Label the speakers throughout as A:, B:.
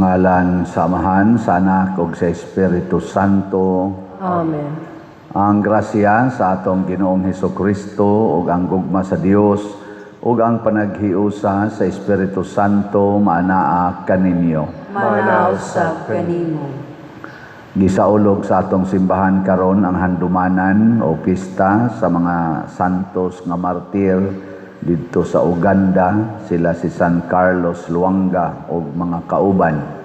A: ngalan sa Amahan, sa Anak, ug sa Espiritu Santo.
B: Amen.
A: Ang grasya sa atong Ginoong Hesukristo ug ang gugma sa Dios ug ang panaghiusa sa Espiritu Santo maanaa kaninyo.
B: Manausab kanimo.
A: Gisaulog sa atong simbahan karon ang handumanan o pista sa mga santos nga martir didto sa Uganda. Sila si San Carlos Luanga o mga kauban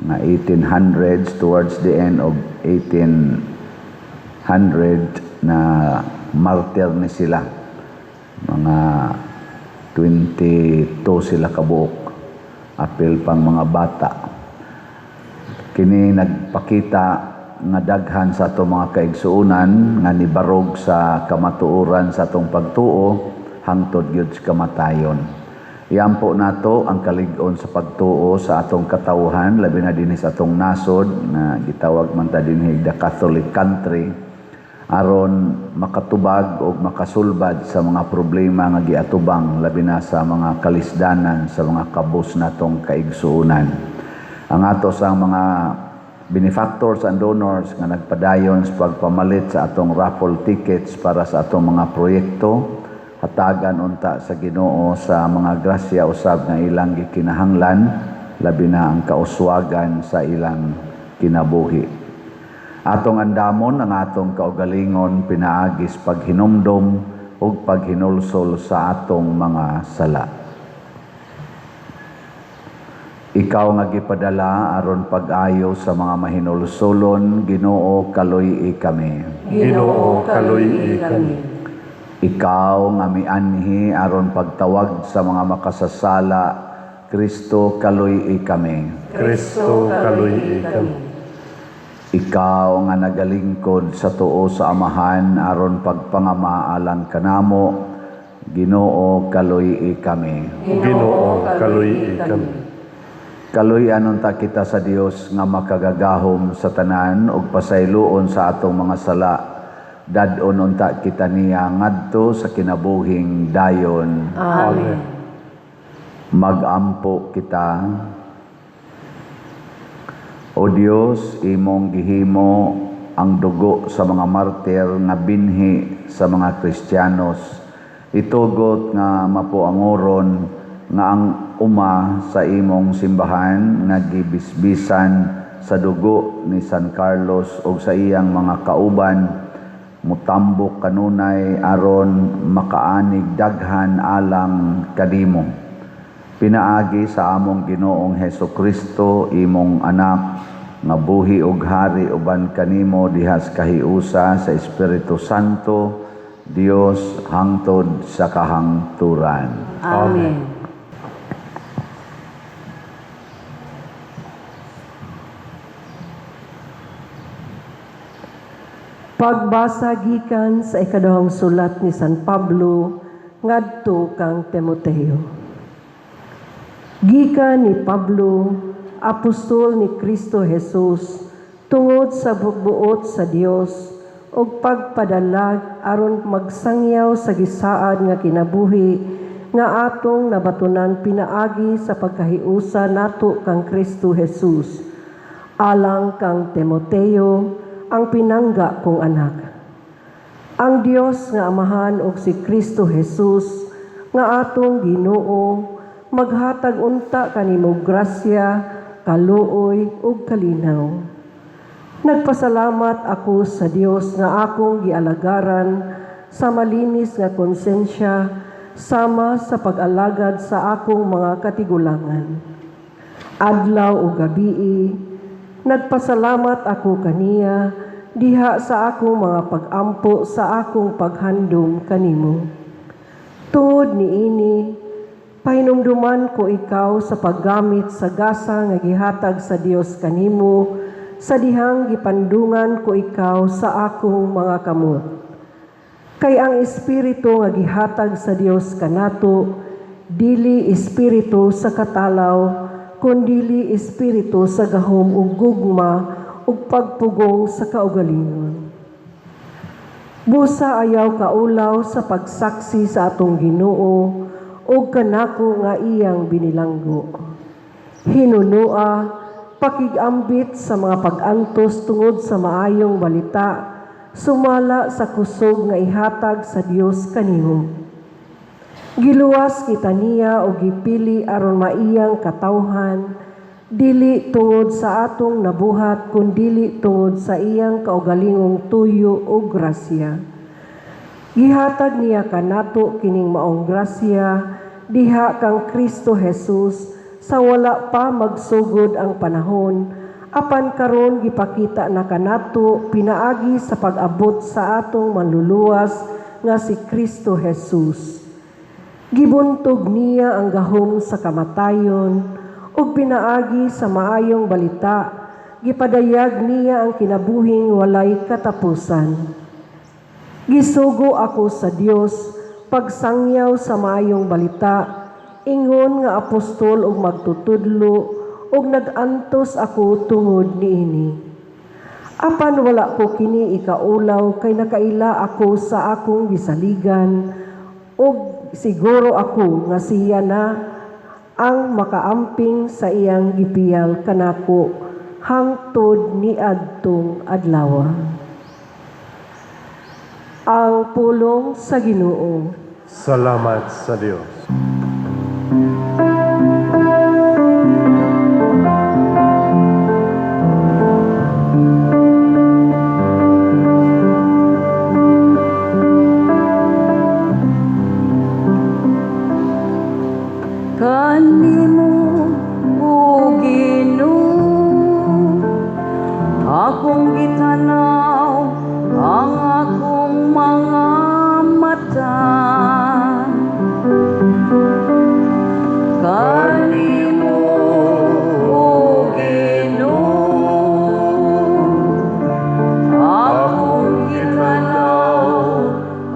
A: nga 1800s towards the end of 1800 na martir ni sila. Mga 22 sila kabuok. Apil pang mga bata. Kini nagpakita nga daghan sa atong mga kaigsuunan nga nibarog sa kamatuoran sa atong pagtuo hangtod gyud sa kamatayon. Iampo nato ang kalig-on sa pagtuo sa atong katawhan, labi na dinhi sa atong nasod na gitawag man ta dinhi the Catholic country, aron makatubag o makasulbad sa mga problema nga giatubang labi na sa mga kalisdanan sa mga kabus natong kaigsuunan. Ang ato sa mga benefactors and donors nga nagpadayon sa pagpamalit sa atong raffle tickets para sa atong mga proyekto, hatagan unta sa Ginoo sa mga grasya usab nga ilang gikinahanglan, labi na ang kauswagan sa ilang kinabuhi. Atong andamon ang atong kaugalingon pinaagis paghinumdom ug paghinulsol sa atong mga sala. Ikaw nga gipadala aron pag-ayo sa mga mahinulsolon, Ginoo kaluy-i kami.
B: Ginoo kaluy-i kami.
A: Ikaw nga mianhi aron pagtawag sa mga makasasala, Kristo kaluy-i kami.
B: Kristo kaluy-i kami.
A: Ikaw nga nagalingkod sa tuo sa Amahan aron pagpangamaalang kanamo, Ginoo kaluy-i kami.
B: Ginoo kaluy-i kami.
A: Kaluy-an unta kita sa Dios nga makagagahom sa tanan ug pasayloon sa atong mga sala. Dadon unta kita niya ngadto sa kinabuhing dayon.
B: Amen.
A: Magampo kita. O Dios, imong gihimo ang dugo sa mga martir nga binhi sa mga Kristiyanos. Itugot nga mapuangoron nga ang uma sa imong simbahan nga gibisbisan sa dugo ni San Carlos o sa iyang mga kauban, mutambok kanunay aron makaanig daghan alang kadimo. Pinaagi sa among Ginoong Hesukristo, imong anak, nga buhi ug hari uban kanimo dihas kahiusa sa Espiritu Santo, Dios hangtod sa kahangturan.
B: Amen. Pagbasa gikan sa ikaduhang sulat ni San Pablo ngadto kang Timoteo. Gikan ni Pablo, apostol ni Kristo Jesus, tungod sa buot sa Dios ug pagpadalag aron magsangyaw sa gisaad nga kinabuhi nga atong nabatunan pinaagi sa pagkahiusa nato kang Kristo Jesus. Alang kang Timoteo, ang pinangga kong anak. Ang Dios nga Amahan ug si Kristo Jesus nga atong Ginoo maghatag unta kanimo grasya, kaluoy ug kalinaw. Nagpasalamat ako sa Dios nga akong gialagaran sa malinis nga konsensya sama sa pag-alagad sa akong mga katigulangan. Adlaw ug gabii, nagpasalamat ako kaniya diha sa akong mga pag-ampo sa akong paghandom kanimo. Tungod niini, pahinumduman ko ikaw sa paggamit sa gasa nga gihatag sa Dios kanimo sa dihang gipandungan ko ikaw sa akong mga kamot. Kay ang espiritu nga gihatag sa Dios kanato dili espiritu sa katalaw, kundili espiritu sa gahom ug gugma ug pagpugong sa kaugalingon. Busa ayaw kaulaw sa pagsaksi sa atong Ginoo ug kanako nga iyang binilanggo. Hinunua pakigambit sa mga pag-antos tungod sa maayong balita, sumala sa kusog nga ihatag sa Dios kanimo. Giluwas kita niya o gipili aron maiyang katawhan, dili tungod sa atong nabuhat kundi tungod sa iyang kaugalingong tuyo o grasya. Gihatag niya kanato kining maong grasya diha kang Kristo Jesus sa wala pa magsugod ang panahon, apan karon gipakita na kanato pinaagi sa pag-abot sa atong manluluwas nga si Kristo Jesus. Gibuntog niya ang gahom sa kamatayon ug pinaagi sa maayong balita, gipadayag niya ang kinabuhing walay katapusan. Gisugo ako sa Dios pagsangyaw sa maayong balita, ingon nga apostol ug magtutudlo ug nag-antos ako tungod niini. Apan wala ko kini ikaulaw kay nakaila ako sa akong gisaligan ug siguro ako nga siya na ang makaamping sa iyang gipiyal kanako hangtod ni adtong adlaw. Ang pulong sa Ginoo.
C: Salamat sa Diyos.
D: Kanimo o Ginoo, akong gitanaw ang akong mga mata. Kanimo o Ginoo, akong gitanaw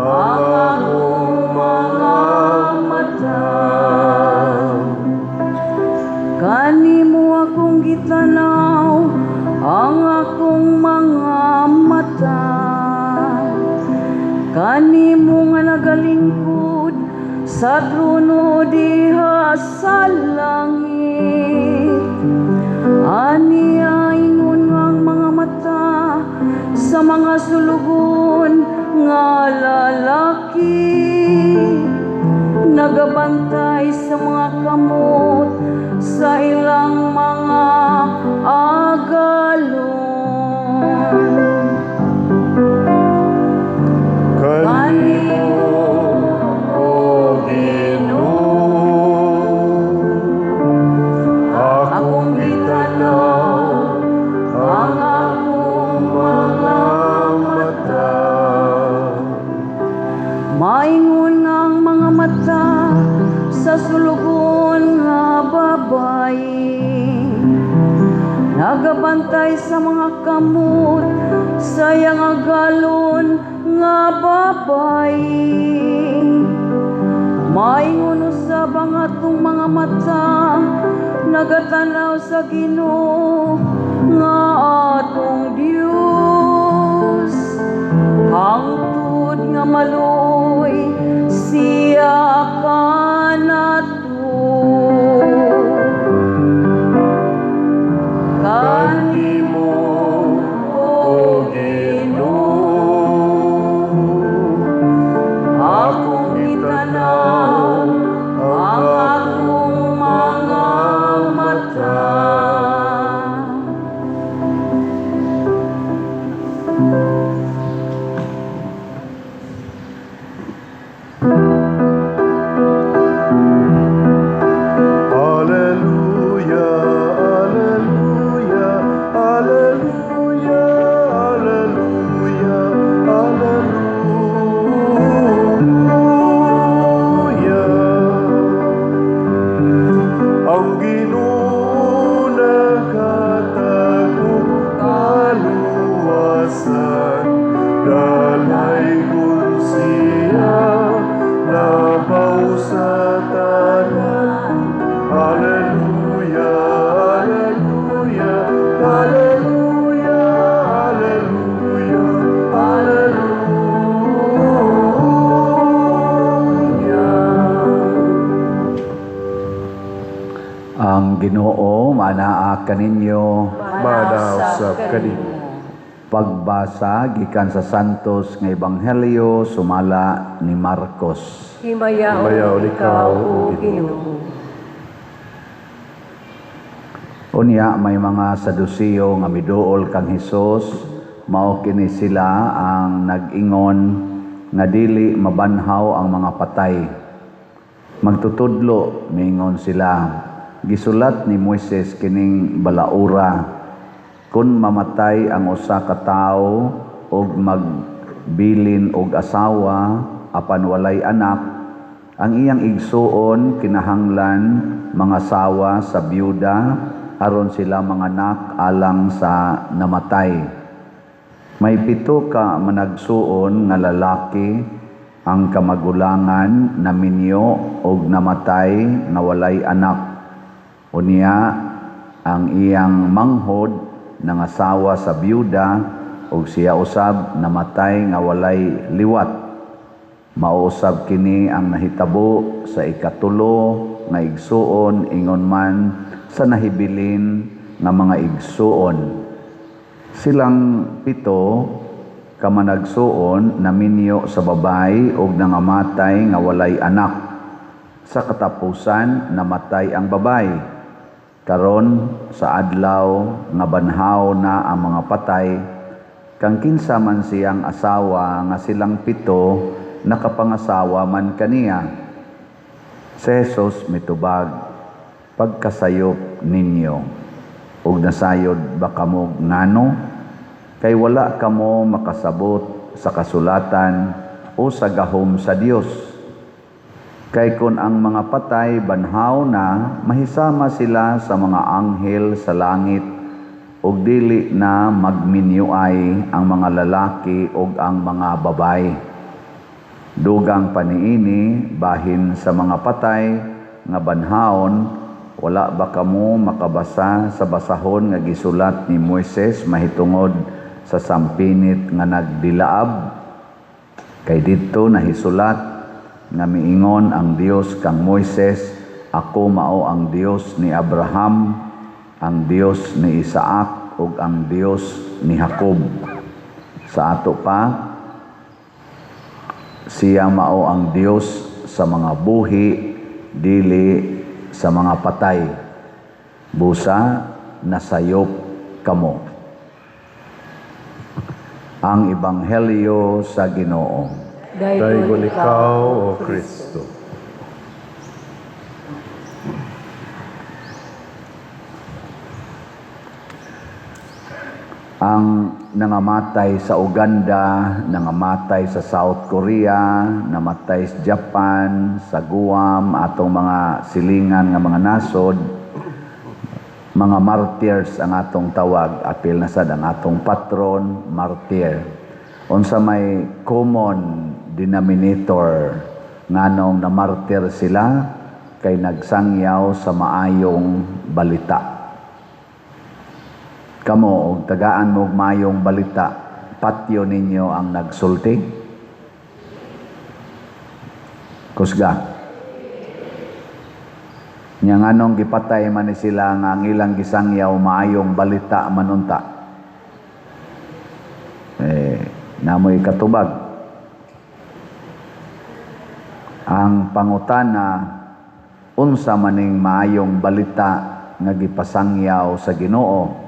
D: ang akong mga mata. Kanimo akong gitanaw ang akong mga mata. Kanimo nga nagalingkod sa trono diha sa langit. Aniya ingon ang mga mata sa mga sulugon nga lalaki. Nagabantay sa mga kamot sa ilang mga agalon. Kanimo o Ginoo, akong gitanaw ang akong mga mata. Maingon ang mga mata sa sulugon nga babayi. Nagabantay sa mga kamot sa iyang agalon nga babayi. Maingon usab ang atong mga mata, nagatanaw sa Ginoo nga atong Dios. Hangtod nga maluoy siya kanato. Kanimo o Ginoo, akong gitanaw ang akong mga mata.
A: Ang Ginoo manaa kaninyo.
C: Manausap kanimo.
A: Pagbasa gikan sa Santos nga Ebanghelyo sumala ni Marcos.
B: Himayaon ikaw, O Ginoo.
A: Unya may mga Sadusiyo nga miduol kang Hesus, mao kini sila ang nag-ingon nga dili mabanhaw ang mga patay. Magtutudlo mingon sila. Gisulat ni Moises kining balaura, kun mamatay ang usa ka tawo og magbilin og asawa apan walay anak, ang iyang igsuon kinahanglan mga sawa sa byuda aron sila manganak alang sa namatay. May 7 ka managsuon nga lalaki ang kamagulangan naminyo og namatay nga walay anak. Unya ang iyang manghod nangasawa sa byuda ug siya usab namatay nga walay liwat. Mausab kini ang nahitabo sa ikatulo nga igsuon ingon man sa nahibilin nga mga igsuon. Silang 7 ka managsuon naminyo sa babay ug nangamatay nga walay anak. Sa katapusan namatay ang babay. Karon sa adlaw nga banhaw na ang mga patay, kang kinsa man siyang asawa nga silang 7 nakapangasawa man kaniya. Si Jesus mitubag, pagkasayop ninyo, ug nasayod ba kamo ngano? Kay wala kamo makasabot sa kasulatan o sa gahom sa Dios. Kay kun ang mga patay banhaw na, mahisama sila sa mga anghel sa langit, ug dili na magminyuay ang mga lalaki ug ang mga babay. Dugang paniini bahin sa mga patay nga banhaon, wala ba kamo makabasa sa basahon nga gisulat ni Moises mahitungod sa sampinit nga nagdilaab? Kay didto nahisulat nga miingon ang Dios kang Moises, ako mao ang Dios ni Abraham, ang Dios ni Isaac ug ang Dios ni Jacob. Sa ato pa, siya mao ang Dios sa mga buhi, dili sa mga patay. Busa, nasayop kamo. Ang Ebanghelyo sa Ginoo.
C: Daigon ikaw, O Kristo.
A: Ang nangamatay sa Uganda, nangamatay sa South Korea, namatay sa Japan, sa Guam, atong mga silingan nga mga nasod, mga martyrs ang atong tawag, apil na sad ang atong patron, martyr. Unsa may common denominator nganong na martyr sila, kay nagsangyaw sa maayong balita. Kamo, og tagaan mo mayong balita, patyo ninyo ang nagsulti? Kusga. Nya nganong gipatay man ni sila nga ang ilang gisangyaw maayong balita manunta? Namoy katubag. Ang pangutana, unsa maning maayong balita nga gipasangyaw sa Ginoo?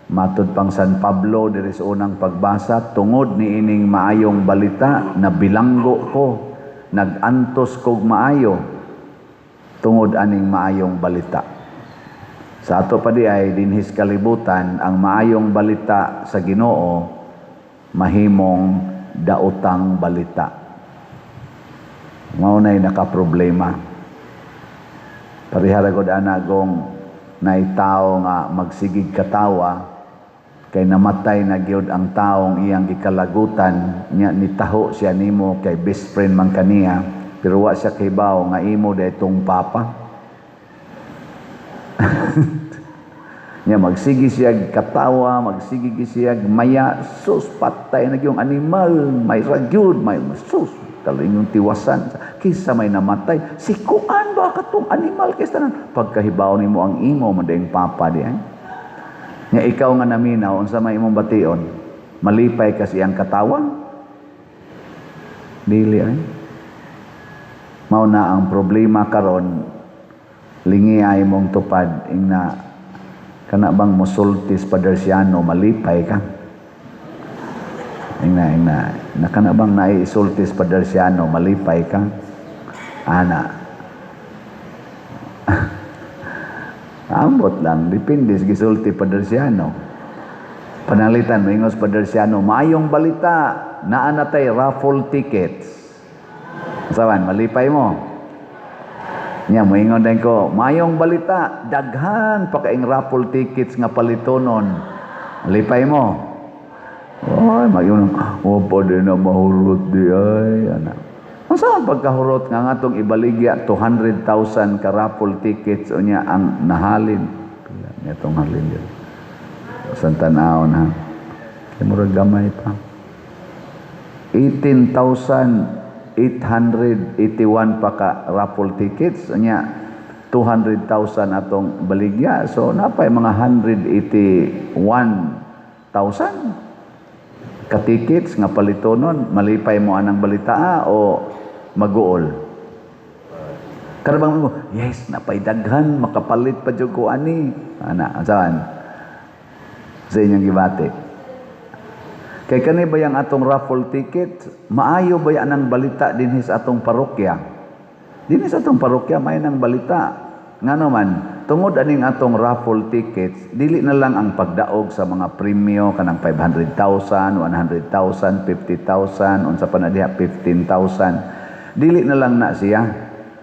A: Matud pang San Pablo diri sa unang pagbasa, tungod ni ining maayong balita na bilanggo ko, nagantos kog maayo tungod aning maayong balita. Sa ato pa di ay dinhis kalibutan, ang maayong balita sa Ginoo mahimong daotang balita. Mao nay nakaproblema. Pariharagod anagong naitaw nga magsigig katawa, kay namatay na gyud ang taong iyang gikalagutan, nya nitaho siya nimo kay best friend man kaniya, pero wa siya kibaw nga imo daytong papa. Nya magsigi siya katawa, magsigi siya maya, sus patay na yung animal, may ragyud, may sus kalingong tiwasan kisa may namatay si kuan ba katong animal kaysa tanan pagkahibaw nimo ang imo madayong papa di ay nya ikaw nga naminaw unsa may imong bation malipay ka siyang katawang dili ay mao na ang problema karon lingi ay mong tupad ingna kana bang musultis padersiano malipay ka ingna kana bang naisultis padersiano malipay ka ana ambot lang depende sa gisulti padersiano panalitan moingos padersiano maayong balita naa natay raffle tickets saban malipay mo nya moingon din ko maayong balita daghan pa kaing raffle tickets nga palitonon malipay mo oy mayon pa din na mahurot di ay ana unsa man pagkahurot nga ngatong ibaligya 200,000 ka raffle tickets unya ang nahalin pila nitong halin dyan san tan-aw na kay murag gamay pa 18,881 pa ka raffle tickets unya 200,000 atong baligya so napay mga 181,000 ka tickets nga palitonon malipay mo anang balita o maguol karabang mo yes napay daghan makapalit pa jud ko ani ana saan sa inyong gibati kay kani ba yang atong raffle ticket maayo ba yan ang balita dinhi sa atong parokya dinhi sa atong parokya may nang balita ngano man tungod aning atong raffle tickets dili na lang ang pagdaog sa mga premyo kanang 500,000 100,000 50,000 unsa pa na diha 15,000 dili na lang na siya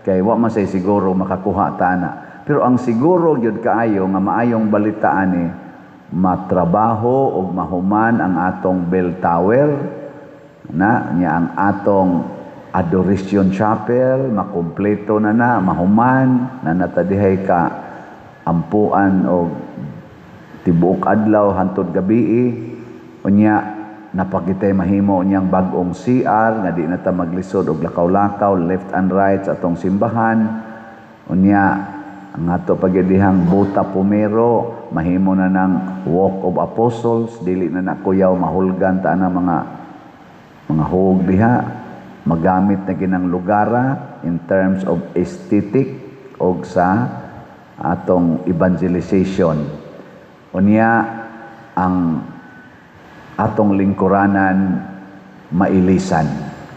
A: kay wa man say siguro makakuha ta na pero ang siguro gyud kaayo nga maayong balita ani matrabaho o mahuman ang atong bell tower na nya ang atong adoration chapel makumpleto na mahuman na natadihay ka ampuan o tibuok adlaw hantod gabi unya napakitay mahimo unyang bag-ong CR nga di na ta maglisod og lakaw-lakaw left and right sa atong simbahan unya ang ato pagyadihang buta pumero mahimo na ng walk of apostles dili na nakuyaw mahulgan ta na mga hug diha magamit na ginang lugara in terms of aesthetic og sa atong evangelization unya ang atong lingkuranan mailisan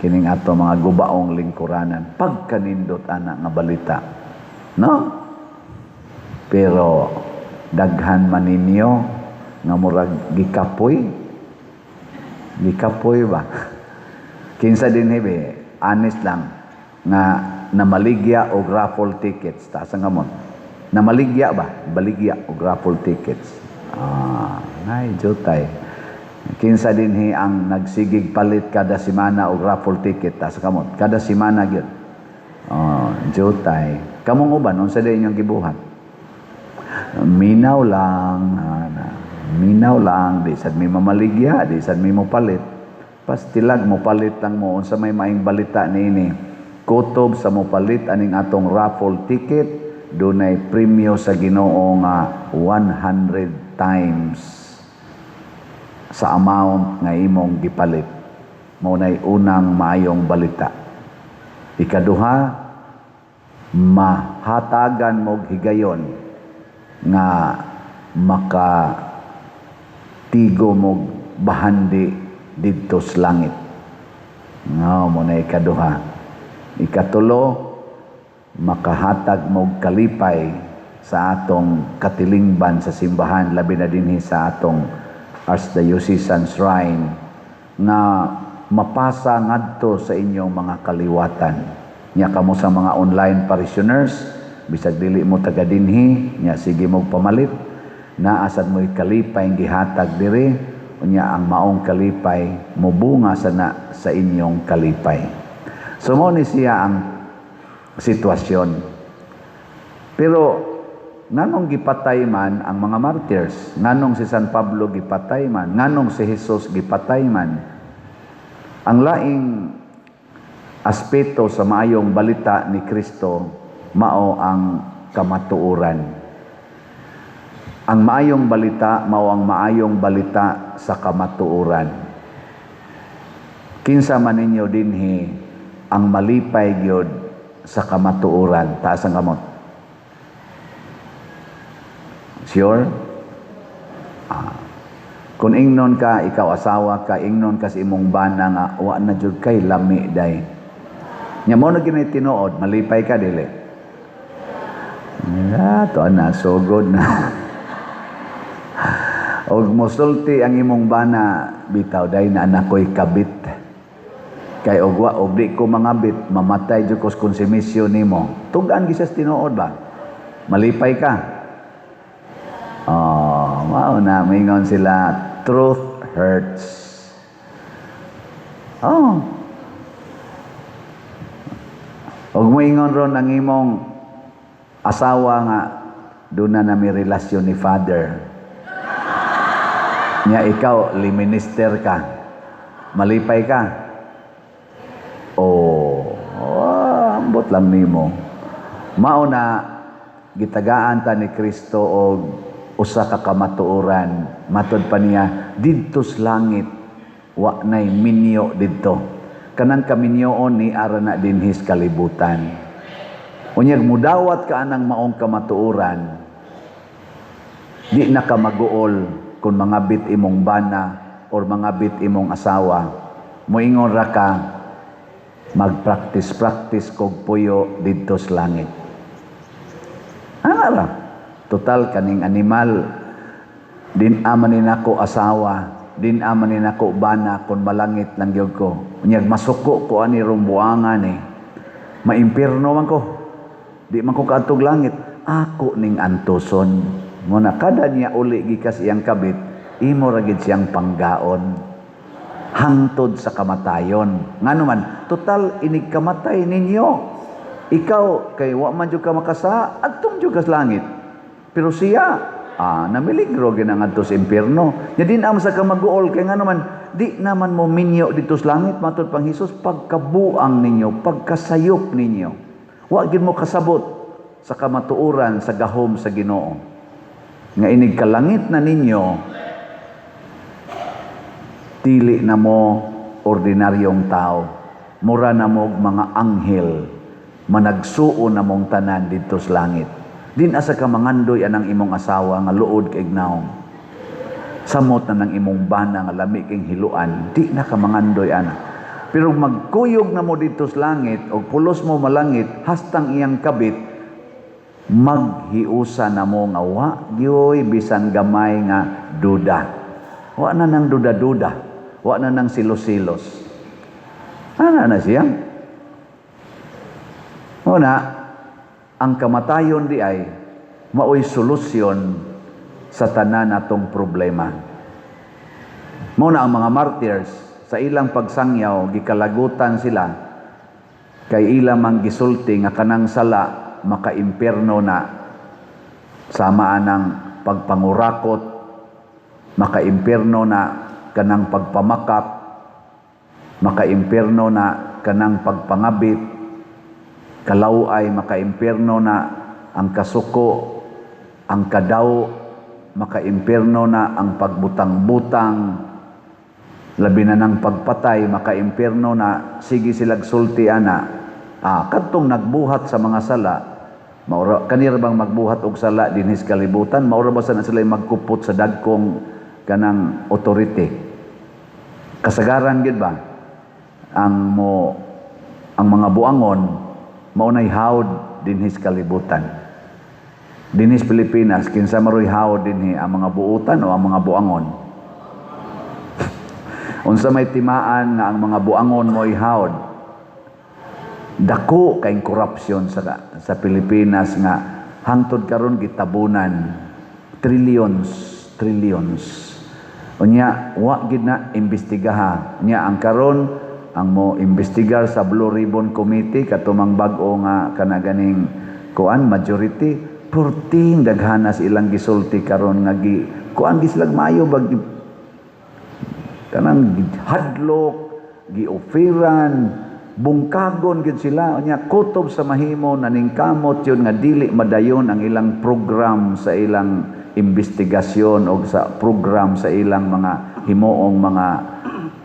A: kining atong mga gubaong lingkuranan pagkanindot ana nga balita no pero daghan man ninyo nga murag gikapoy ba kinsa din hebe honest lang nga namaligya og raffle tickets ta sa ngamon namaligya ba baligya og raffle tickets nay jotay kinsa dinhi ang nagsigig palit kada semana og raffle ticket ta sa kamot kada semana gyud jotay kamong uban unsa day inyong gibuhat minaw lang di sad may mamaligya di sad may mo palit pastilag mo palit lang mo unsa may maing balita niini kutob sa mo palit aning atong raffle ticket dunay premyo sa Ginoo nga 100 times sa amount nga imong gipalit mao nay unang maayong balita ikaduha mahatagan mo higayon nga makatigo mo bahandi didto sa langit nga mo na ikaduha ikatulo makahatag mo kalipay sa atong katilingban sa simbahan labi na dinhi sa atong Archdiocesan Shrine na mapasa ngadto sa inyong mga kaliwatan nya kamo sa mga online parishioners bisag dili mo taga dinhi nya sige mo pamalit na asad mo kalipay gihatag diri unya ang maong kalipay mubunga sana sa inyong kalipay so mo ni siya ang sitwasyon pero nganong gipatay man ang mga martyrs nganong si San Pablo gipatay man nganong si Jesus gipatay man ang laing aspeto sa maayong balita ni Kristo mao ang kamatuoran. Ang maayong balita mao ang maayong balita sa kamatuoran. Kinsa man ninyo dinhi ang malipay gyud sa kamatuoran, taas ang kamot. Sure? Kung ingnon ka, ikaw asawa ka, ingnon ka sa imong bana nga, wa na jud kay lami day. Nya mo na ginay tinuod, malipay ka dili. To na, so good na. Og mosulti ang imong bana, bitaw day na anak ko'y kabit. Kay og di ko mangabit, mamatay jud ko sa konsumisyon nimo. Tugan gisas tinuod ba? Malipay ka. Mao na mingon sila, truth hurts. Og moingon ron ang imong asawa nga doon na may relasyon ni father. Nya ikaw, liminister ka. Malipay ka. Ambot lang nimo. Mao na gitagaan ta ni Kristo og usa ka kamatuoran. Matod pa niya, didto sa langit wa nay minyo didto. Kanang kaminyoon ni ara na dinhis kalibutan. Unyag mudawat ka anang maong kamatuoran. Di na ka maguol kung mangabit imong bana or mangabit imong asawa. Moingon ra ka magpractice kog puyo didto sa langit. Ra? Total kaning animal din amanin ako asawa, din amanin ako bana kung malangit lang gyud ko. Unyag masuko ko ani rong buangan eh. Maimpierno man ko. Di man ko kaadtog langit. Ako ning antuson. Muna kada niya uli gikas iyang kabit, imo ra gid siyang panggaon. Hangtod sa kamatayon. Ngano man, total inig kamatay ninyo. Ikaw kay wa man jud ka makasa, adtong jud ka sa langit. Pero siya namiligro ginangadto sa impierno. Nya din am sa kamaguol kay ngano man di naman mo minyo dito sa langit matud pang Hesus pagkabuang ninyo, pagkasayop ninyo. Wa gid mo kasabot sa kamatuoran sa gahom sa Ginoo. Nga inig kalangit na ninyo, dili na mo ordinaryong tao. Mura na mo mga anghel, managsuo na mong tanan dito sa langit. Din asa ka mangandoy anang imong asawa nga luod kay ignaw. Samot na ng imong bana nga lami king hiluan, di na ka mangandoy ana. Pero magkuyog na mo dito sa langit o pulos mo malangit hastang iyang kabit, maghiusa na mo nga wa gyoy bisan gamay nga duda. Wa na nang duda-duda, wa na nang silos-silos. Ana na siya? Una, ang kamatayon di ay maoy solusyon sa tanan natong problema. Muna ang mga martyrs sa ilang pagsangyaw gikalagutan sila kay ilang mang gisulti nga kanang sala makaimperno na sama anang pagpangurakot, makaimperno na kanang pagpamakap, makaimperno na kanang pagpangabit, kalaway makaimperno na ang kasuko, ang kadaw, makaimperno na ang pagbutang-butang, labi na ng pagpatay, makaimperno na sige silag sulti ana. Kadtong nagbuhat sa mga sala, maura kanira bang magbuhat og sala dinhis kalibutan, maura ba sana sila magkupot sa dagkong kanang authority? Kasagaran gid ba ang mga buangon maunay hawd dinhis kalibutan. Dinhis Pilipinas kinsa maroy hawd dinhi ang mga buutan o ang mga buangon? Unsa may timaan nga ang mga buangon mo'y hawd? Dako kay korupsyon sa Pilipinas nga hangtod karon gitabunan trillions. Unya wa gid na imbestigaha. Nya ang karon ang mo imbestigar sa Blue Ribbon Committee katumang bag-o nga kanaganing kuan majority purting daghanas ilang gisulti karon nga kuan gislag maayo bag kanang hadlok, giofiran, bungkagon gid sila nya kutob sa mahimo naningkamot yun nga dili madayon ang ilang program sa ilang investigasyon o sa program sa ilang mga himuong mga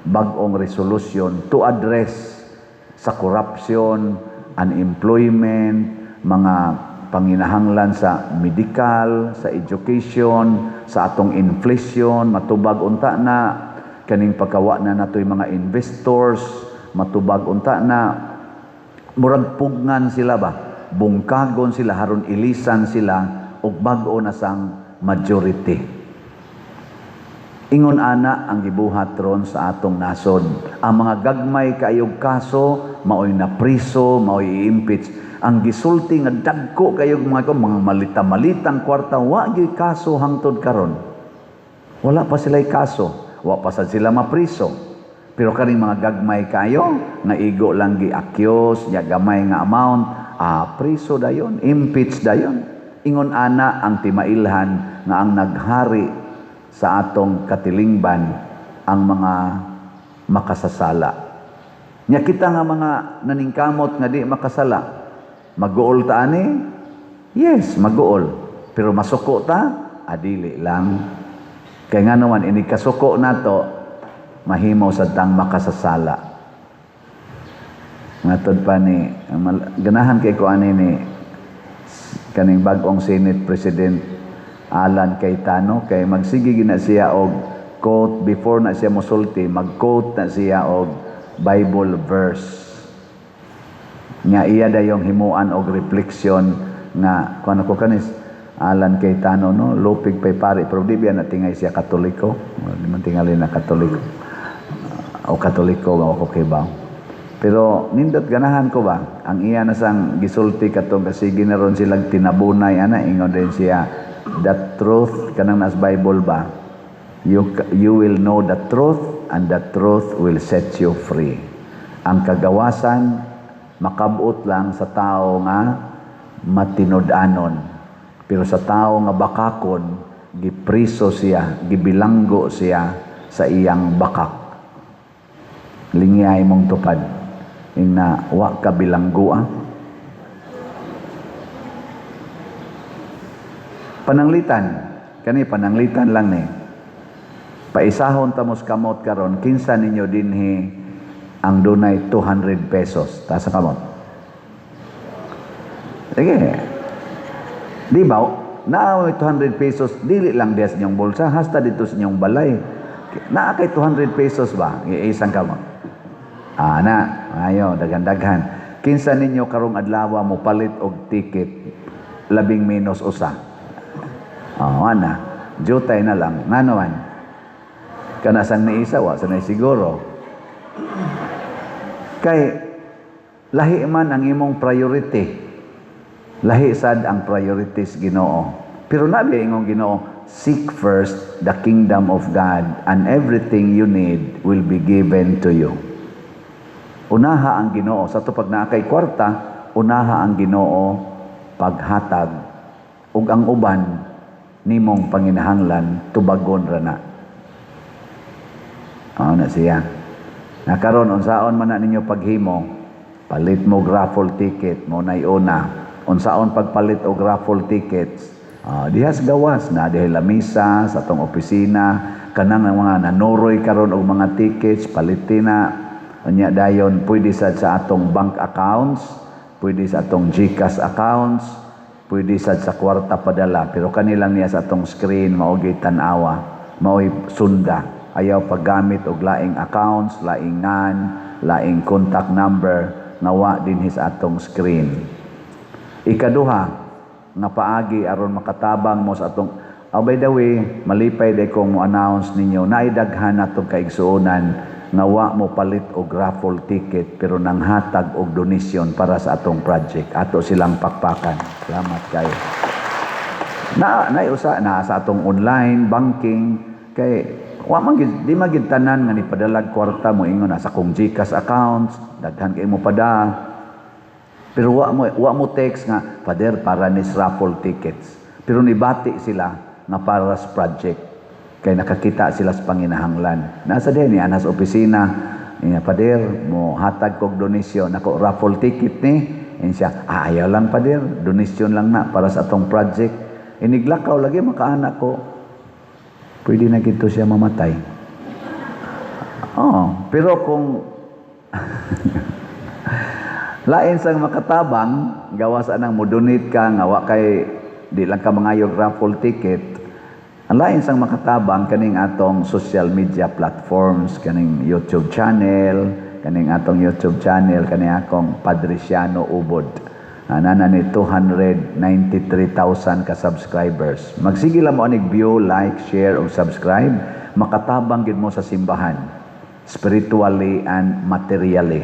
A: bag-ong resolution to address sa corruption, unemployment, mga panginahanglan sa medical, sa education, sa atong inflation, matubag unta na kaning pagkawa na natoy mga investors, matubag unta na murag pugngan sila ba, bungkagon sila haron ilisan sila og bag-o na sang majority. Ingon ana ang gibuhat ron sa atong nasod. Ang mga gagmay kaayog kaso maoy na priso, maoy i-impeach. Ang gisulti nga dagko kayog mga malita-malitang kwarta wa gyud kaso hangtod karon. Wala pa sila'y kaso, wa pa sad sila mapriso. Pero kaning mga gagmay kayo nga igo lang gi-accuse, nya gamay nga amount, priso dayon, impeach dayon. Ingon ana ang timailhan nga ang naghari sa atong katilingban ang mga makasasala. Nya kita nga mga naningkamot nga di makasala, mag-uol ta ani? Yes, mag-uol. Pero masuko ta? Adili lang. Kaya nga naman, ini kasuko nato, mahimo sa tang makasasala. Ngatod pa ni, ganahan kay ko ani ni kaning bag-ong Senate President Alan Cayetano, kay magsige gina siya og quote before na siya mosulti, mag-quote na siya og Bible verse. Nga iya dayong himuan og reflection nga kuno ko kanis Alan Cayetano no lupig pay pare pero di biya natingay siya Katoliko, di man tingali na Katoliko. O Katoliko ba o okay ba? Pero nindot ganahan ko ba ang iya na sang gisulti katong kasi ginaron silang tinabunay ana ingon din siya the truth kanang nas Bible ba you will know the truth and the truth will set you free. Ang kagawasan makabot lang sa tao nga matinud-anon, pero sa tao nga bakakon gipriso siya, gibilanggo siya sa iyang bakak. Lingiyay mong tupad na wa ka bilanggoa. Pananglitan kani pananglitan lang ni paisahon tamos kamot karon kinsa ninyo dinhi ang dunay 200 pesos ta sa kamot. Sige. Di ba naa 200 pesos dili lang diya sa inyong bulsa hasta dito sa inyong balay. Naa kay 200 pesos ba isang kamot? Na, ayo, daghan-daghan. Kinsa ninyo karong adlaw mo palit og ticket, 11 - usa. Ana, jutay na lang. Nganoan? Kana sang niisa, wa sanay siguro. Kay, lahi man ang imong priority. Lahi sad ang priorities Ginoo. Pero nabi ingong Ginoo, seek first the kingdom of God and everything you need will be given to you. Unaha ang Ginoo sa to pag naa kay kwarta, unaha ang Ginoo paghatag ug ang uban nimong panginahanglan tubagon ra na. Na siya. Nakaron unsaon man na ninyo paghimo, palit mo raffle ticket mo nay una. Unsaon pagpalit og raffle tickets? Dihas gawas na dihil lamisa sa atong opisina kanang mga nanuroy karon og mga tickets palitin na. Unya dayon pwede sa atong bank accounts, pwede sa atong GCash accounts, pwede sa kwarta padala, pero kanilang niya sa atong screen mao'y tan-awa, mao'y sunda. Ayaw paggamit og laing accounts, laingan, laing contact number nawa din sa atong screen. Ikaduha nga paagi aron makatabang mo sa atong by the way, malipay day kong mo announce ninyo naidaghan natong kaigsuonan nga wa mo palit og raffle ticket pero nang hatag og donation para sa atong project. Ato silang pakpakan. Salamat kayo. Usa na sa atong online banking kay wa man di magid tanan nga ni padalag kwarta mo ingon sa kong GCash accounts, daghan kay mo pada. Pero wa mo text nga Father para ni raffle tickets. Pero nibati sila nga para sa project. Kaya nakakita sila sa panginahanglan. Nasa din, anas opisina, Iya, pader, mo hatag kog donasyon. Ako, raffle ticket ni. Yan siya, ayaw lang pader, donasyon lang na para sa atong project. Iniglakaw lagi, makaanak ko. Pwede na gito siya mamatay. Oh, pero kung lain sang makatabang, gawa sa nang mo donate ka, nga wa kay di lang ka mangayog raffle ticket. Ang lain sang makatabang kaning atong social media platforms, kaning YouTube channel, kaning atong YouTube channel, kaning akong Padresiano Ubod. Nana ni 293,000 ka subscribers. Magsige lang mo anig view, like, share ug subscribe, makatabang gid mo sa simbahan, spiritually and materially.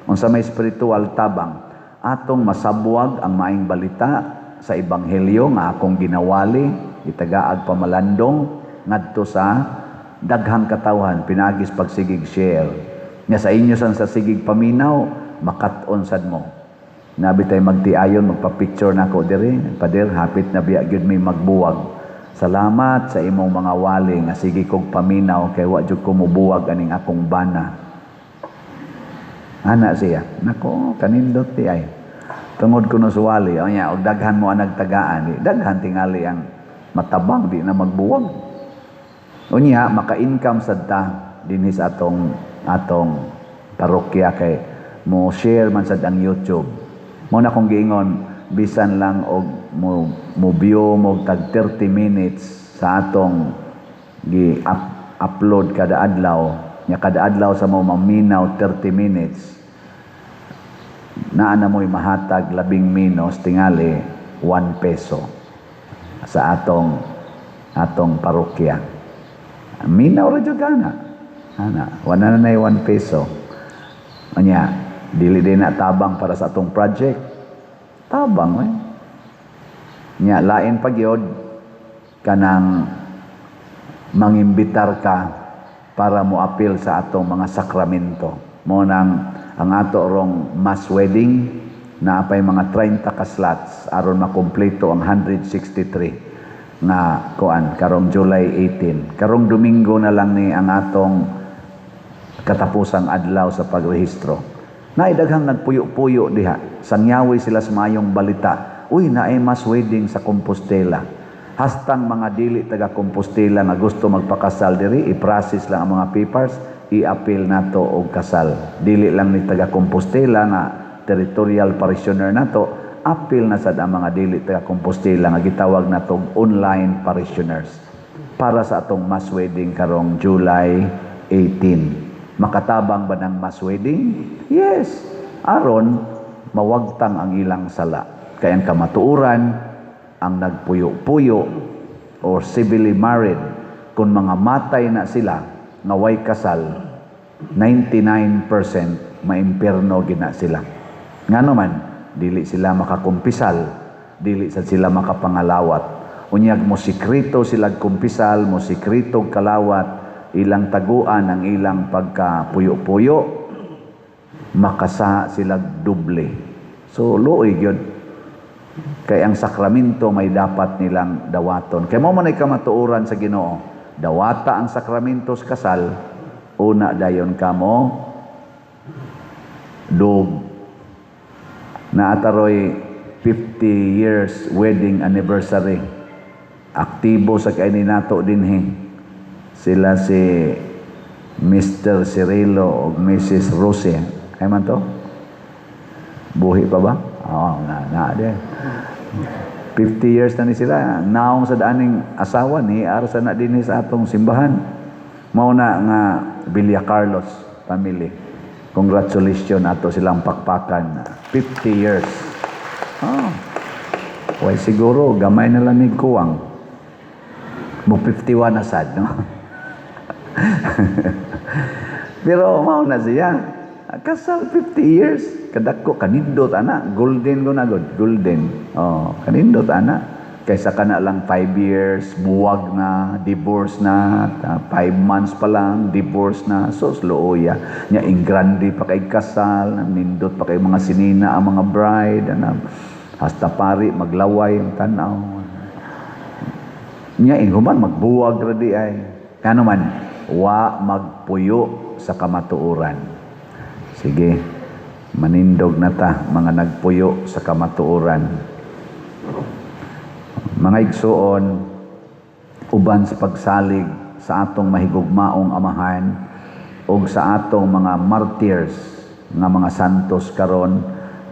A: Unsa may spiritual tabang, atong masabwag ang maayong balita sa ebanghelyo nga akong ginawali, itagaag pamalandong ngadto sa daghang katawhan, pinagis pagsigig share. Nya sa inyo sa sigig paminaw, makat-on sad mo. Nabi tayo magtiayon, magpa-picture na ako diri. Pader, hapit na biya gyud may magbuwag. Salamat sa imong mga wali nga sige kog paminaw kay wa jud ko mubuwag aning akong bana. Ana siya. Nako, kanindot ti ay. Tungod ko no suwali, o nya, og daghan mo ang nagtagaan. Daghan tingali ang matabang, di na magbuwag. O nya, maka-income sad ta dinhi sa atong parokya kay mo share man sad ang YouTube. Muna kong giingon, bisan lang og mo view mo tag 30 minutes sa atong gi-upload kada adlaw. Nya kada adlaw sa mo maminaw 30 minutes. Naa na mo'y mahatag 10 minos tingali 1 peso sa atong parokya. Minaw ra jud kana. Ana, wala na 1 peso. Anya, dili din na tabang para sa atong project. Tabang, Nya, lain pa gyud kanang mangimbitar ka para mo appeal sa atong mga sakramento. Mo nang ang ato rong mass wedding na apay mga 30 ka slots aron makumpleto ang 163 na kuan karong July 18. Karong Domingo na lang ni ang atong katapusang adlaw sa pagrehistro. Naidaghang nagpuyo-puyo diha. Sangyawi sila sa mayong balita. Uy, naay mass wedding sa Compostela. Hastang mga dili taga Compostela nga gusto magpakasal diri, i-process lang ang mga papers, i-appeal nato og kasal. Dili lang ni taga Compostela nga territorial parishioner nato, appeal na sad ang mga dili taga Compostela nga gitawag nato online parishioners para sa atong mass wedding karong July 18. Makatabang ba ng mass wedding? Yes. Aron, mawagtang ang ilang sala. Kaya ang kamatuuran, ang nagpuyo-puyo or civilly married, kung mga matay na sila, nga way kasal, 99% maimperno gina sila. Nga naman, dili sila makakumpisal, dili sila makapangalawat. Unyag mo sikrito sila kumpisal, mo sikrito kalawat, ilang taguan ang ilang pagkapuyo-puyo, makasa sila duble. So, luoy yun. Kaya ang sakramento may dapat nilang dawaton. Kaya mo man ay kamatuuran sa Ginoo. Dawata ang sakramento sa kasal, una dayon kamo, dug. Naataroy 50 years wedding anniversary. Aktibo sa kainin nato dinhi. Sila si Mr. Cirilo o Mrs. Rosie. Ay man to? Buhi pa ba? Oo, na din. 50 years na ni sila. Naong sa daaning asawa ni arsa na din sa atong simbahan. Mauna nga Villa Carlos family. Congratulations ato silang pakpakan. 50 years. Oh. Way siguro, gamay na lang ni Kuwang. Mo 51 asad, no? Pero mauna siya. Kasal 50 years. Kadako, kanindot, anak. Golden ko na, golden. Oh, kanindot, anak. Kaysa ka na lang 5 years, buwag na, divorce na, 5 months pa lang, divorce na. So, slooya. Nya, ingrandi pa kay kasal, nindot pa kay mga sinina ang mga bride, hasta pari, maglaway ang tanaw. Nya, inhuman, magbuwag radi ay. Kano man, wa magpuyo sa kamatuuran. Sige, manindog na ta, mga nagpuyo sa kamatuoran. Mga igsuon, uban sa pagsalig sa atong mahigugmaong amahan o sa atong mga martyrs nga mga santos karon,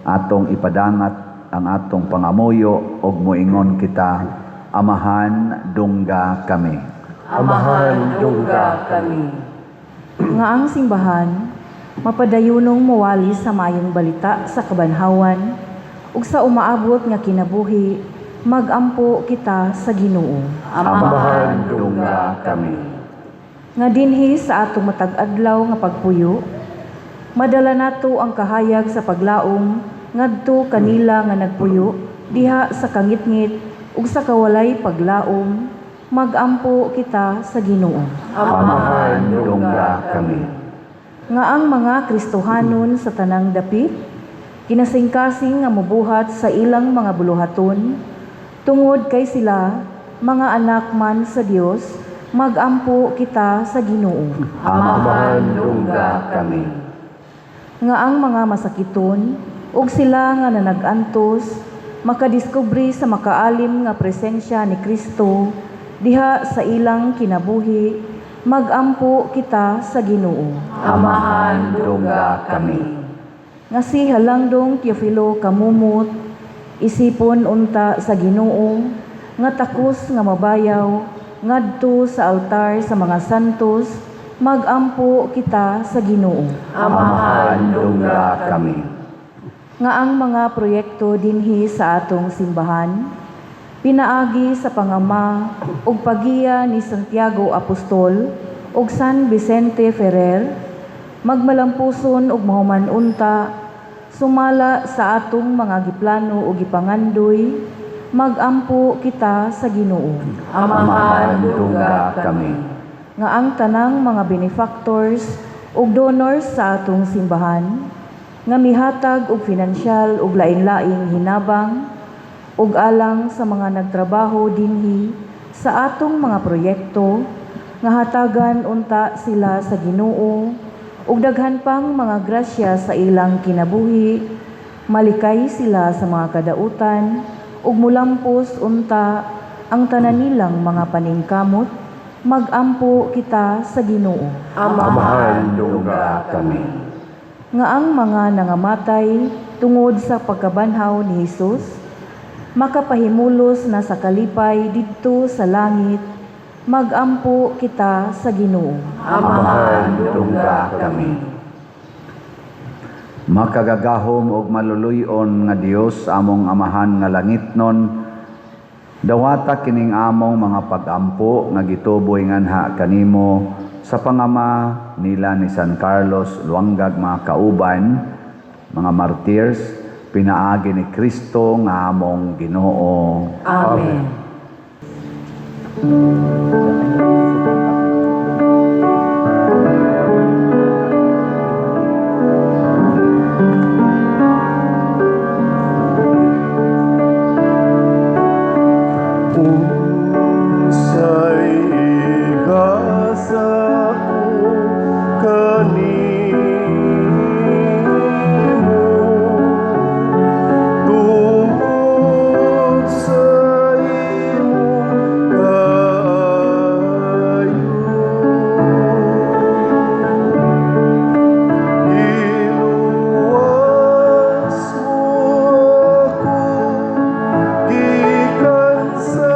A: atong ipadangat ang atong pangamuyo og moingon kita, Amahan, dungga kami.
C: Amahan, dungga kami.
D: Nga ang simbahan, mapadayunong mawali sa mayong balita sa kabanhawan, ug sa umaabot nga kinabuhi, magampo kita sa Ginoo.
C: Amahan, dungga kami.
D: Nga dinhi sa atong matag-adlaw nga pagpuyo, madala nato ang kahayag sa paglaom ngadto kanila nga nagpuyo diha sa kangitngit ug sa kawalay paglaom, magampo kita sa Ginoo.
A: Amahan, dungga kami.
D: Nga ang mga Kristohanon sa tanang dapit, kinasingkasing nga mobuhat sa ilang mga buluhaton, tungod kay sila, mga anak man sa Dios, magampo kita sa Ginoo.
A: Amahan, dungga kami.
D: Nga ang mga masakiton, ug sila nga nanag-antos, makadiskubre sa makaalim nga presensya ni Kristo, diha sa ilang kinabuhi, magampo kita sa Ginoo.
A: Amahan, dungga kami.
D: Nga si Halangdong Teofilo kamumot, isipon unta sa Ginoo, nga takos nga mabayaw, ngadto sa altar sa mga santos, magampo kita sa Ginoo.
A: Amahan, dungga kami.
D: Nga ang mga proyekto dinhi sa atong simbahan, pinaagi sa pangama ug pagiya ni Santiago Apostol ug San Vicente Ferrer, magmalampuson ug mahuman unta, sumala sa atong mga giplano ug gipangandoy, magampo kita sa Ginoo.
A: Amahan, dungga kami.
D: Nga ang tanang mga benefactors ug donors sa atong simbahan, nga mihatag og pinansyal ug lain-laing hinabang ug alang sa mga nagtrabaho dinhi sa atong mga proyekto, nga hatagan unta sila sa Ginoo ug daghan pang mga grasya sa ilang kinabuhi, malikay sila sa mga kadautan ug mulampos unta ang tanan nilang mga paningkamot, magampo kita sa Ginoo.
C: Amahan, dungga kami.
D: Nga ang mga nangamatay tungod sa pagkabanhaw ni Hesus, makapahimulos na sa kalipay didto sa langit, magampo kita sa Ginoo.
A: Amahan, dungga kami. Makagagahom og maluluyon nga Dios among amahan nga langitnon, dawata kining among mga pagampo nga gituboy nganha kanimo sa pangama nila ni San Carlos Luangag, mga kauban, mga martyrs, pinaagi ni Kristo nga among Ginoo.
D: Amen.
C: Unsay igasa ko kanimo, tungod sa imong kaayo. Iluwas mo ako gikan sa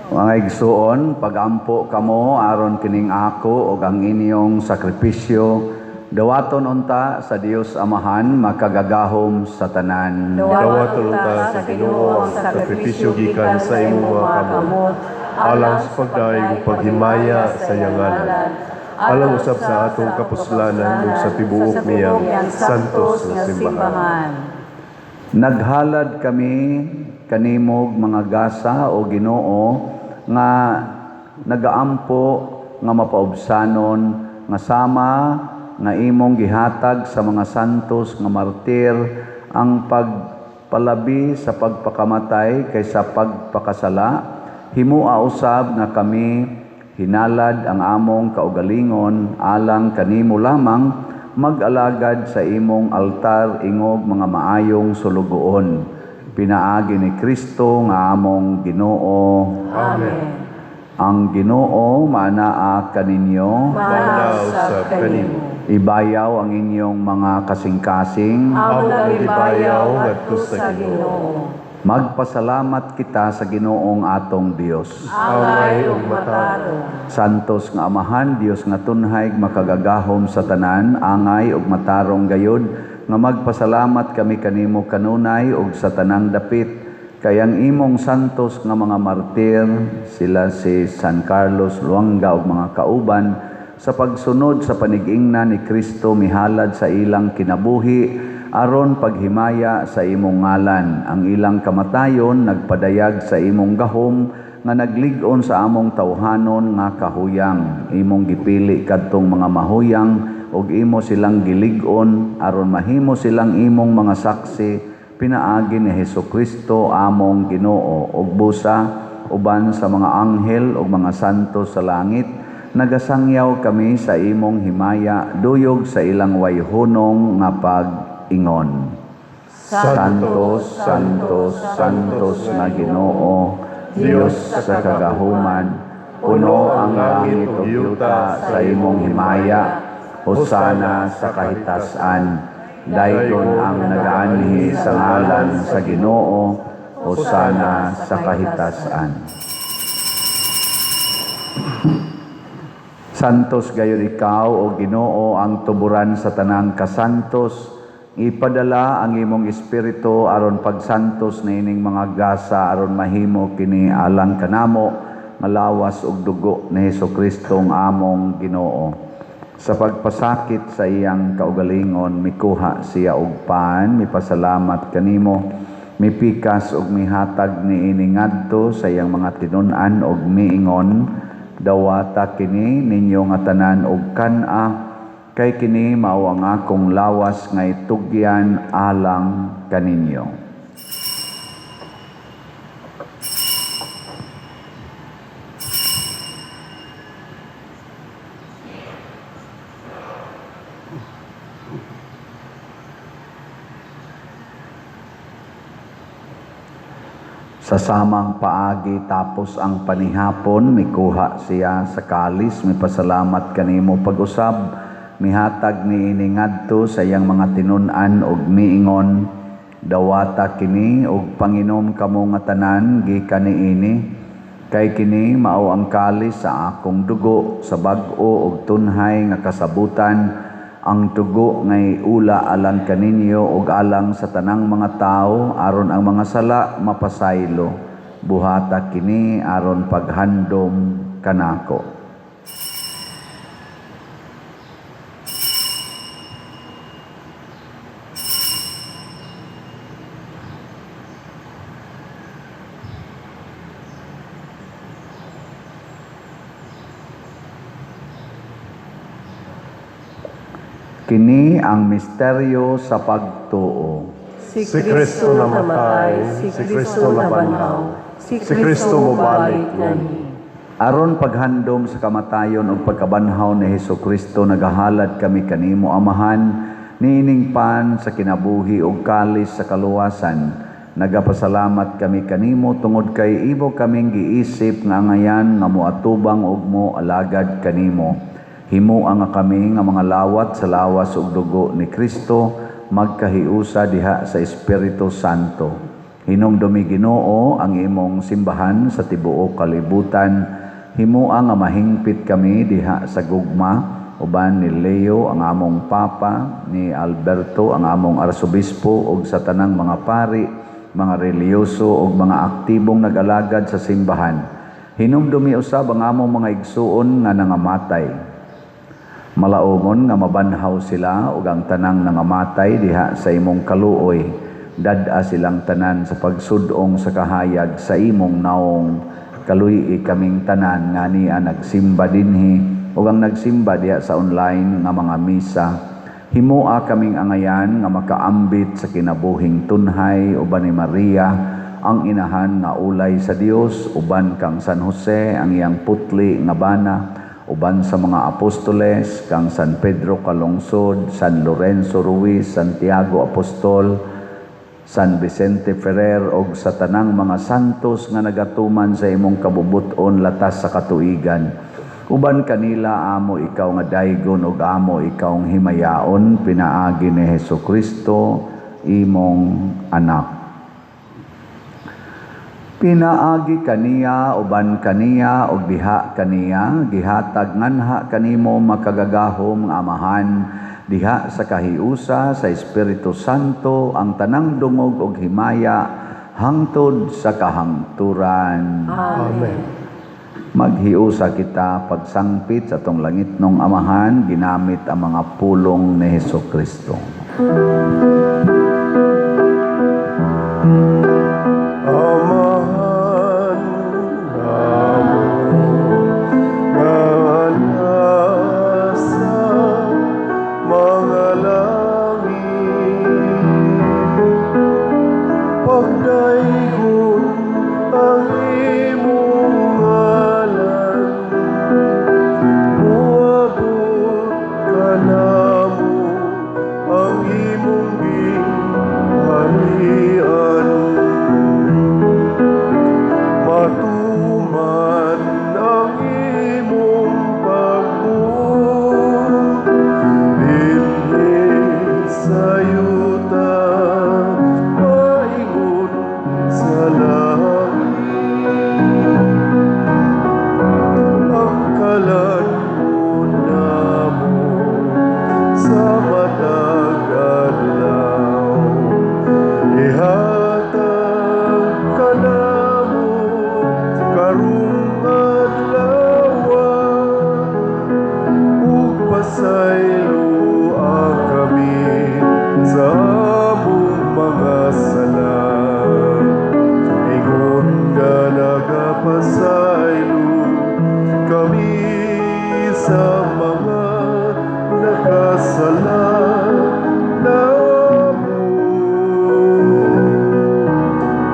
A: Mga igsuon, pagampo kamo aron kining ako ug ang inyong sakripisyo Dawaton unta sa Dios Amahan makagagahom sa tanan.
C: Dawaton ta sa Ginoo ang sakripisyo gikan sa imong mga kamot, alang sa pagdaig ug paghimaya sa iyang ngalan. Alang usab sa atong kapuslanan ug sa tibuok niyang santos nga simbahan.
A: Naghalad kami kanimog mga gasa o Ginoo nga nagaampo nga mapaubsanon nga sama nga imong gihatag sa mga santos nga martir ang pagpalabi sa pagpakamatay kaysa pagpakasala. Himua usab nga kami hinalad ang among kaugalingon alang kanimo lamang mag-alagad sa imong altar ingog mga maayong sulugoon. Pinaagi ni Kristo nga among Ginoo.
C: Amen.
A: Ang Ginoo manaa kaninyo.
C: Manaw sa kanimo.
A: Ibayaw ang inyong mga kasing-kasing.
C: Ang ibayaw ngadto sa Ginoo.
A: Magpasalamat kita sa Ginoong atong Dios.
C: Angay ug matarong.
A: Santos nga Amahan, Dios nga tunhay makagagahom sa tanan, angay ug matarong gayud nga magpasalamat kami kanimo kanunay ug sa tanang dapit. Kayang imong santos nga mga martir, sila si San Carlos Luanga ug mga kauban, sa pagsunod sa panigingna ni Kristo mihalad sa ilang kinabuhi, aron paghimaya sa imong ngalan. Ang ilang kamatayon nagpadayag sa imong gahom, nga naglig-on sa among tawhanon nga kahuyang. Imong gipili kadtong mga mahuyang, ug imo silang gilig-on, aron mahimo silang imong mga saksi, pinaagi ni Hesukristo among Ginoo ug busa uban sa mga anghel ug mga santos sa langit. Nagasangyaw kami sa imong himaya duyog sa ilang wayhunong nga pag-ingon. Santos, Santos, Santos nga Ginoo, Dios sa kagahuman, puno ang langit ug yuta sa imong himaya. Hosana sa kahitasan. Dayon ang nagaanhi sa ngalan sa Ginoo, hosana sa kahitasan. Santos gayon ikaw o Ginoo ang tuburan sa tanang kasantos. Ipadala ang imong espiritu aron pagsantos niining mga gasa aron mahimo kini alang kanamo nga lawas ug dugo ni Hesukristo ang among Ginoo. Sa pagpasakit sa iyang kaugalingon, mikuha siya og paan, mipasalamat kanimo, mipikas og mihatag niini ngadto sa iyang mga tinun-an og miingon, dawata kini ninyo nga tanan og kan-a, kay kini mao ang akong lawas nga itugyan alang kaninyo. Sa samang paagi tapos ang panihapon, mikuha siya sa kalis, mipasalamat kanimo pag-usab, mihatag niini ngadto sa iyang mga tinun-an og miingon, dawata kini og panginom kamo nga tanan gikan niini, kay kini mao ang kalis sa akong dugo sa bag-o ug tunhay nga kasabutan. Ang tugo ngay ula alang kaninyo ug alang sa tanang mga tao aron ang mga sala mapasaylo. Buhata kini aron paghandom kanako. Kini ang misteryo sa pagtuo.
B: Si
C: Kristo namatay, si Kristo nabanhaw, si Kristo mobalik nganhi.
A: Aron paghandom sa kamatayon ug pagkabanhaw ni Hesukristo, nagahalad kami kanimo Amahan, niining pan sa kinabuhi ug kalis sa kaluwasan. Nagapasalamat kami kanimo tungod kay ibo kaming giisip nga ngayan nga moatubang ug mo alagad kanimo. Himo nga kami nga mga lawat sa lawas ug dugo ni Kristo, magkahiusa diha sa Espiritu Santo. Hinumdumi Ginoo ang imong simbahan sa tibuok kalibutan. Himo nga mahingpit kami diha sa gugma, uban ni Leo ang among papa, ni Alberto ang among arsobispo ug sa tanang mga pari, mga reliyoso ug mga aktibong nag-alagad sa simbahan. Hinumdumi usab ang among mga igsuon nga nangamatay. Malaumon nga mabanhaw sila ug ang tanang nangamatay diha sa imong kaluoy. Dad-a silang tanan sa pagsudong sa kahayag sa imong naong. Kaluy kaming tanan nga niya nagsimba dinhi ug ang nagsimba diha sa online nga mga misa. Himoa kaming angayan nga makaambit sa kinabuhing tunhay uban ni Maria, ang inahan nga ulay sa Dios, uban kang San Jose ang iyang putli nga bana, uban sa mga apostoles kang San Pedro Calungsod, San Lorenzo Ruiz, Santiago Apostol, San Vicente Ferrer og sa tanang mga santos nga nagatuman sa imong kabubuton latas sa katuigan. Uban kanila amo ikaw nga daygon ug amo ikaw ang himayaon pinaagi ni Hesukristo imong anak. Pinaagi kaniya uban kaniya ug diha kaniya gihatag nganha kanimo makagagahom nga amahan diha sa kahiusa sa Espiritu Santo ang tanang dungog ug himaya hangtod sa kahangturan.
C: Amen.
A: Maghiusa kita pagsangpit sa tong langitnong amahan ginamit ang mga pulong ni Hesukristo.
C: Amahan namin nga nasa mga langit, pagdaigong ang imong ngalan, muabot ka namo ang imong gingharian. Matuman ang imong pagbuot, dinhi sa yuta, maingon sa langit. Ang kalan mo namo sa matag adlaw, ihatag ka namo karong adlaw, ug pasaylo kami sa among mga sala. Ingon nga nagapasaylo kami sa mga nakasala namo.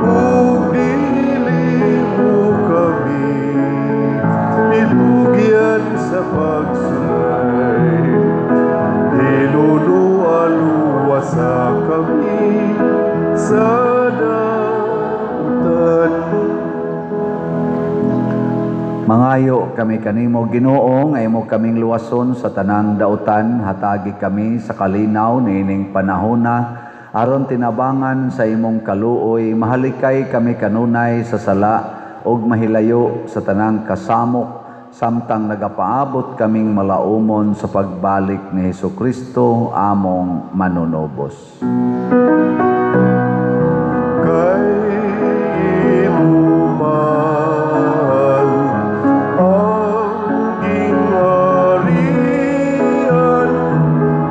C: Ug dili mo kami itugyan sa pagsulay, ilunualuwasa kami sa dautan.
A: Mangayo kami kanimo Ginoo nga imo kaming luwason sa tanang dautan, hatagi kami sa kalinaw niining panahona aron tinabangan sa imong kaluoy, mahalikay kami kanunay sa sala ug mahilayo sa tanang kasamok samtang nagapaabot kaming malaumon sa pagbalik ni Hesukristo among manunobos.
C: Kay imo man ang gingharian,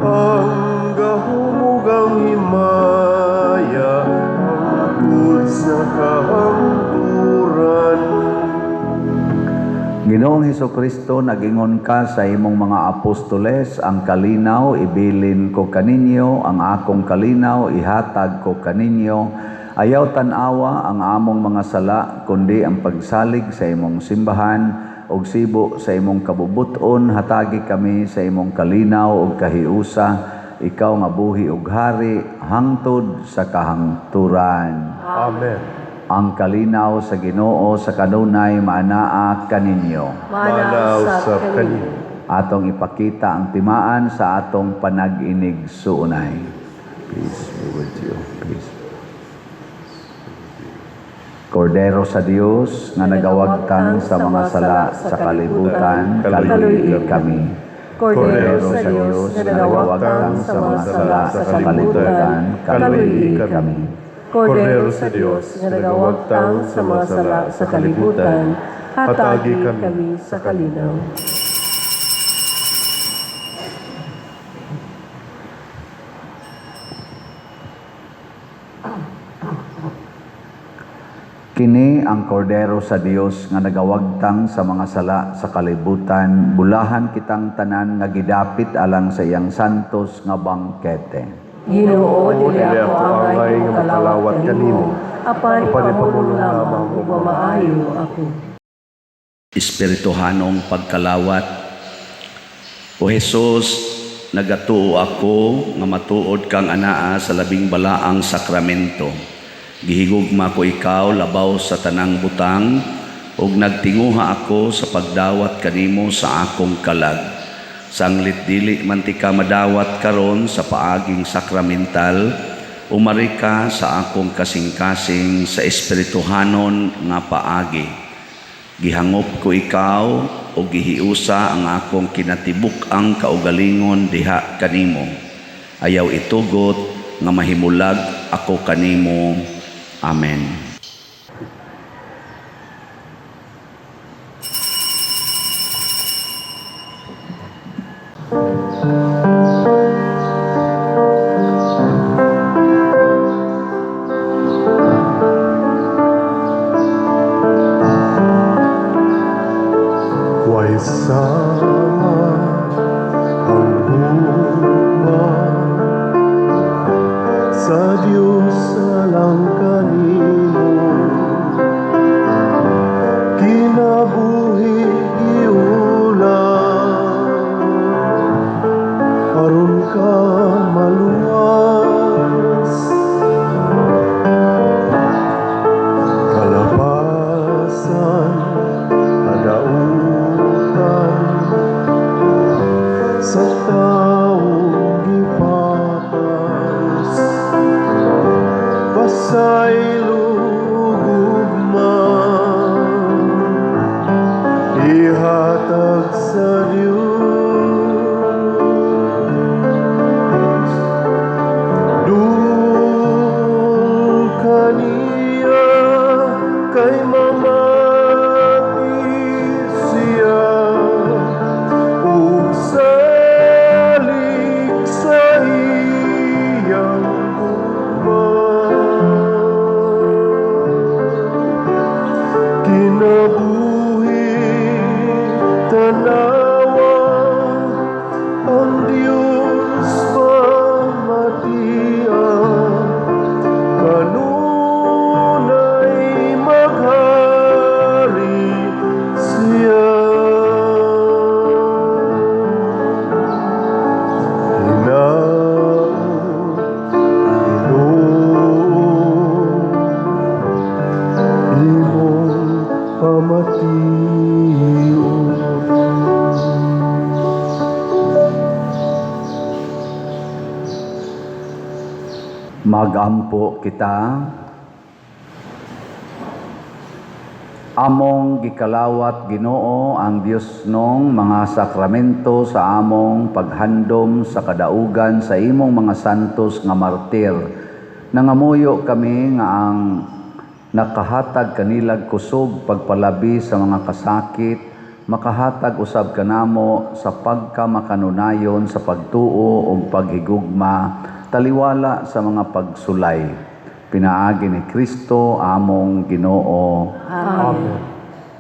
C: ang gahumugang himaya, hangtod sa kahangturan.
A: Ginoong Hesukristo, nagingon ka sa imong mga apostoles, ang kalinaw ibilin ko kaninyo, ang akong kalinaw ihatag ko kaninyo. Ayaw tanawa ang among mga sala, kundi ang pagsalig sa imong simbahan, og sibo sa imong kabubuton, hatagi kami sa imong kalinaw ug kahiusa, ikaw nga buhi ug hari, hangtod sa kahangturan.
C: Amen.
A: Ang kalinaw sa Ginoo sa kanunay maanaa kaninyo.
C: Manaw sa kanino.
A: Atong ipakita ang timaan sa atong panag-inig suunay. Peace be with you. Peace. Kordero sa Dios nga nagawagtang sa mga sala sa kalibutan, kaluy kami.
B: Kordero sa Diyos na nagawagtang sa mga sala sa kalibutan, kaluyi kami. Kordero sa Diyos na nagawagtang sa mga sala sa kalibutan, hatagi kami sa kalinaw.
A: Kini ang kordero sa Dios nga nagawagtang sa mga sala sa kalibutan, bulahan kitang tanan nga gidapit alang sa iyang santos nga bangkete.
B: Ginoo, dili
C: Dili
B: ako
C: ako
B: angay nga makalawat kanimo. Apan ipamulong lamang ug mamaayo ako.
E: Espirituhanong pagkalawat. O Jesus, nagatuo ako nga matuod kang anaa sa labing balaang sakramento. Gihigugma ko ikaw labaw sa tanang butang ug nagtinguha ako sa pagdawat kanimo sa akong kalag. Sanglit dili man ti ka madawat karon sa paaging sakramental, umari ka sa akong kasing-kasing sa espirituhanon nga paagi. Gihangop ko ikaw o gihiusa ang akong kinatibuk-ang kaugalingon diha kanimo. Ayaw itugot nga mahimulag ako kanimo. Amen.
C: Huwag sama ang huma sa Diyos alang kanimo. Kinabuhi iulang aron ka maluwas. Kalapasan adautan sa taong gipapas, pasaylugugman ihatag sa Diyos. Dul kaniya kay mamati siya ug salik sa iyang gugma. Kinabuhi tanawa ang Diyos pamatian, kanunay maghari siya. Imong pamatiyo.
A: Magampo kita. Among gikalawat Ginoo ang Dios nong mga sakramento sa among paghandom sa kadaugan sa imong mga santos nga martir. Nangamuyo kami nga ang nakahatag kanilag kusog pagpalabi sa mga kasakit, makahatag usab kanamo sa pagkamakanunayon sa pagtuo ug paghigugma, taliwala sa mga pagsulay. Pinaagi ni Kristo among Ginoo.
B: Amen.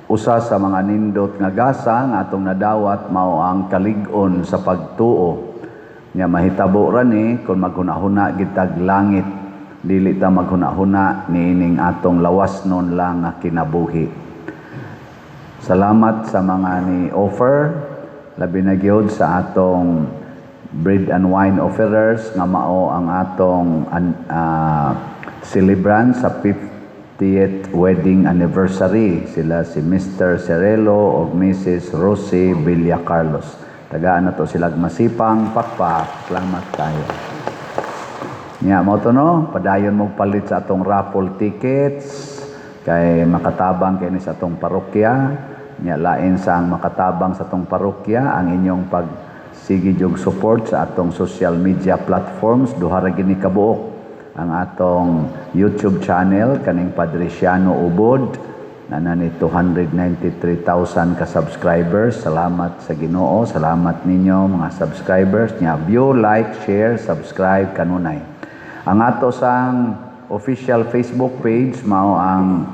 A: Usa sa mga nindot nga gasa nga atong nadawat mao ang kalig-on sa pagtuo. Nya mahitabo ra ni kung maghunahuna gitag langit, dili ta maghunahuna niining atong lawasnon lang nga kinabuhi. Salamat sa mga ni offer, labi na gyud sa atong bread and wine offerers nga mao ang atong celebrant sa 50th wedding anniversary. Sila si Mr. Cerelo o Mrs. Rosie Villacarlos. Tagaan na to sila masipang pakpak. Salamat tayo. Nya mo to no, padayon mo palit sa atong raffle tickets kay makatabang kay ni sa atong parokya. Nya lain sang makatabang sa atong parokya ang inyong sige jog support sa atong social media platforms. Duha ra gini kabuok ang atong YouTube channel kaning Padresiano Ubod na nani 293,000 ka subscribers. Salamat sa Ginoo, salamat ninyo mga subscribers niya. View, like, share, subscribe kanunay. Ang ato sang official Facebook page mao ang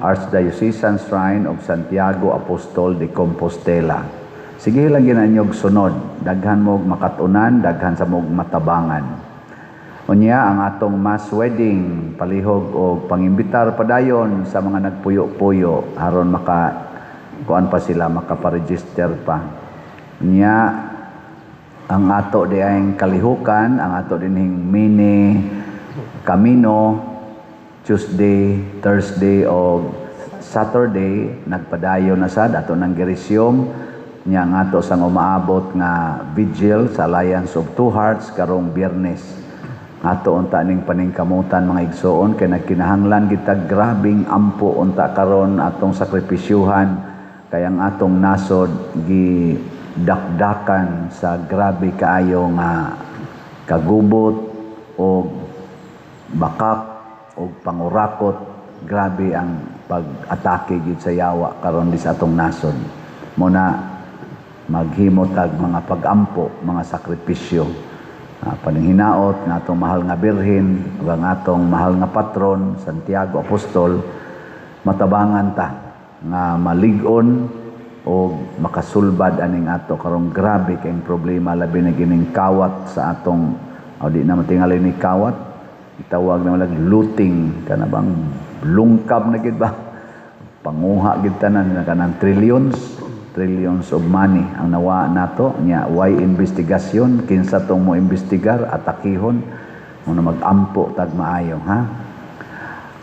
A: Archdiocesan Shrine of Santiago Apostol de Compostela. Sige lang ginanyog sunod, daghan mo makatunan, daghan sa mog matabangan. Unya ang atong mass wedding, palihog o pangimbitar padayon sa mga nagpuyo-puyo aron kuan pa sila makaparegister pa. Unya ang ato di ay kalihukan, ang ato dinhing mini Camino Tuesday, Thursday o Saturday nagpadayon na sad ato nang girisyom nya nga ato sang umaabot nga vigil sa Alliance of Two Hearts karong Biyernes. Ato unta ning paningkamutan mga igsoon kay nagkinahanglan kita grabing ampo unta karon atong sakripisyuhan kay ang atong nasod gidakdakan sa grabe kaayo nga kagubot o bakak o pangurakot. Grabe ang pag-atake gid sa yawa karon di sa atong nasod. Muna maghimot tag mga pagampo, mga sakripisyo. Paninghinaot nga atong mahal nga birhen ug ang atong mahal nga patron Santiago Apostol matabangan ta nga malig-on o makasulbad aning ato karong grabe kayong problema labi na gining kawat sa atong di na matingali ni kawat itawag na malag looting kana bang lungkab na gid ba panguha gid tanan na kanang trillions of money ang nawa nato nya why investigation kinsa tong mo investigar atakihon mo na magampo tag maayo ha.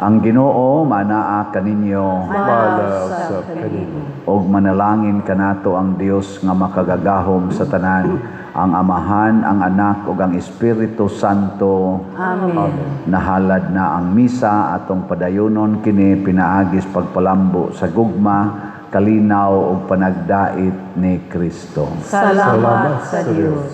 A: Ang Ginoo manaa kaninyo
C: Manasa kanimo.
A: og manalangin kanato ang Dios nga makagagahom sa tanan, ang Amahan, ang Anak ug ang Espiritu Santo.
B: Amen.
A: Nahalad na ang misa atong padayonon kini pinaagis pagpalambo sa gugma, kalinaw ug panagdait ni Kristo.
B: Salamat sa Diyos.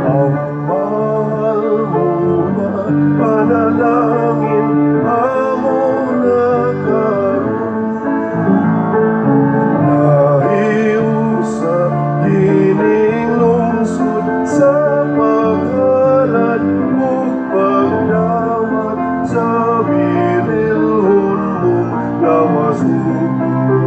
C: Ang mahal mo na panalangin amo na karon. Nahiusap kining lungsod sa paghalad o pagdawat sa birilhon mong nawasugod.